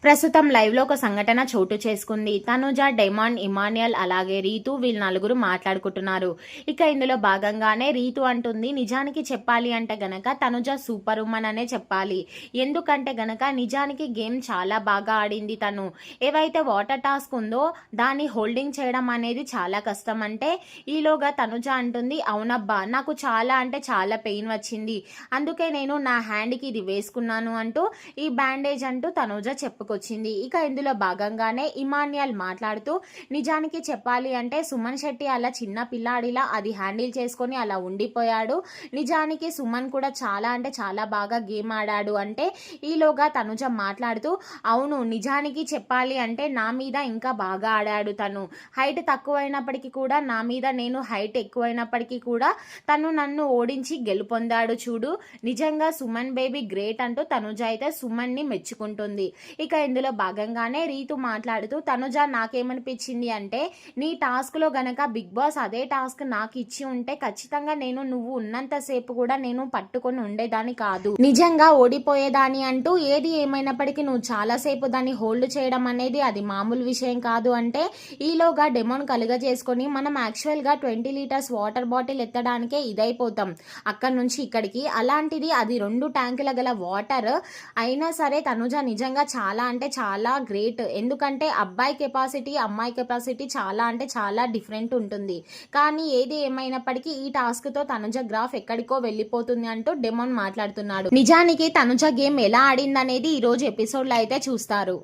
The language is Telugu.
ప్రస్తుతం లైవ్‌లో ఒక సంఘటన చోటు చేసుకుంది. తనుజ, డెమాన్, ఇమాన్యుయల్ అలాగే రీతు వీళ్ళు నలుగురు మాట్లాడుకుంటున్నారు. ఇక ఇందులో భాగంగానే రీతు అంటుంది, నిజానికి చెప్పాలి అంటే గనక తనుజ సూపర్ వుమన్ అనే చెప్పాలి. ఎందుకంటే గనక నిజానికి గేమ్ చాలా బాగా ఆడింది తను. ఏవైతే వాటర్ టాస్క్ ఉందో దాన్ని హోల్డింగ్ చేయడం అనేది చాలా కష్టం. అంటే ఈలోగా తనుజ అంటుంది, అవునబ్బా నాకు చాలా అంటే చాలా పెయిన్ వచ్చింది. అందుకే నేను నా హ్యాండ్‌కి ఇది వేసుకున్నాను అంటూ ఈ బ్యాండేజ్ అంటూ తనుజ చెప్పుకొచ్చింది. ఇక ఇందులో భాగంగానే ఇమాన్యుయల్ మాట్లాడుతూ, నిజానికి చెప్పాలి అంటే సుమన్ శెట్టి అలా చిన్న పిల్లాడిలా అది హ్యాండిల్ చేసుకొని అలా ఉండిపోయాడు. నిజానికి సుమన్ కూడా చాలా అంటే చాలా బాగా గేమ్ ఆడాడు. అంటే ఈలోగా తనుజ మాట్లాడుతూ, అవును నిజానికి చెప్పాలి అంటే నా మీద ఇంకా బాగా ఆడాడు తను. హైట్ తక్కువైనప్పటికీ కూడా నా మీద నేను హైట్ ఎక్కువైనప్పటికీ కూడా తను నన్ను ఓడించి గెలుపొందాడు చూడు, నిజంగా సుమన్ బేబీ గ్రేట్ అంటూ తనుజ అయితే సుమన్ని మెచ్చుకుంటుంది. ఇక ఇందులో భాగంగానే రీతు మాట్లాడుతూ, తనుజ నాకేమనిపించింది అంటే నీ టాస్క్లో గనక బిగ్ బాస్ అదే టాస్క్ నాకు ఇచ్చి ఉంటే ఖచ్చితంగా నేను నువ్వు ఉన్నంతసేపు కూడా నేను పట్టుకొని ఉండేదాన్ని కాదు, నిజంగా ఓడిపోయేదాన్ని అంటూ. ఏది ఏమైనప్పటికీ నువ్వు చాలాసేపు దాన్ని హోల్డ్ చేయడం అనేది అది మామూలు విషయం కాదు. అంటే ఈలోగా డెమోన్ కలుగజేసుకొని మనం యాక్చువల్గా 20 లీటర్స్ వాటర్ బాటిల్ ఎత్తడానికే ఇదైపోతాం అక్కడి నుంచి ఇక్కడికి. అలాంటిది అది 2 ట్యాంకుల గల వాటర్ అయినా సరే తనుజ నిజంగా చాలా అంటే చాలా గ్రేట్. ఎందుకంటే అబ్బాయి కెపాసిటీ అమ్మాయి కెపాసిటీ చాలా అంటే చాలా డిఫరెంట్ ఉంటుంది. కానీ ఏది ఏమైనప్పటికీ ఈ టాస్క్తో తనుజ గ్రాఫ్ ఎక్కడికో వెళ్ళిపోతుంది అంటూ డెమోన్ మాట్లాడుతున్నాడు. నిజానికి తనుజ గేమ్ ఎలా ఆడిందనేది ఈ రోజు ఎపిసోడ్లో అయితే చూస్తారు.